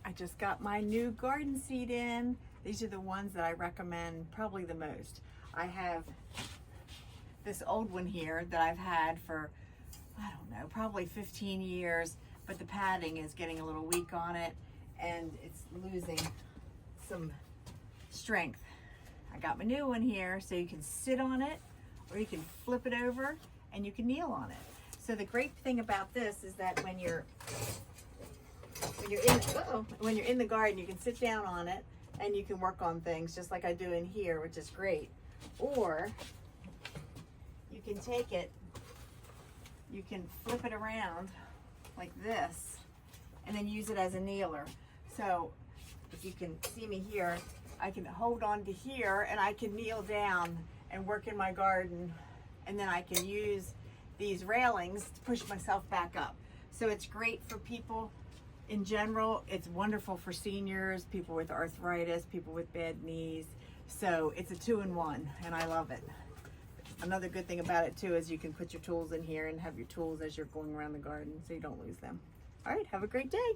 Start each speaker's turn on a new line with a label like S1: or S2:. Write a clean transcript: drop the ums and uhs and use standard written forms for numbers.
S1: I just got my new garden seat in. These are the ones that I recommend probably the most. I have this old one here that I've had for, I don't know, probably 15 years, but the padding is getting a little weak on it and it's losing some strength. I got my new one here, so you can sit on it or you can flip it over and you can kneel on it. So the great thing about this is that when you're in the garden, you can sit down on it and you can work on things just like I do in here, which is great. Or you can take it, you can flip it around like this and then use it as a kneeler. So if you can see me here, I can hold on to here and I can kneel down and work in my garden, and then I can use these railings to push myself back up. So it's great for people in general. It's wonderful for seniors, people with arthritis, people with bad knees. So it's a 2-in-1 and I love it. Another good thing about it too is you can put your tools in here and have your tools as you're going around the garden so you don't lose them. All right, have a great day.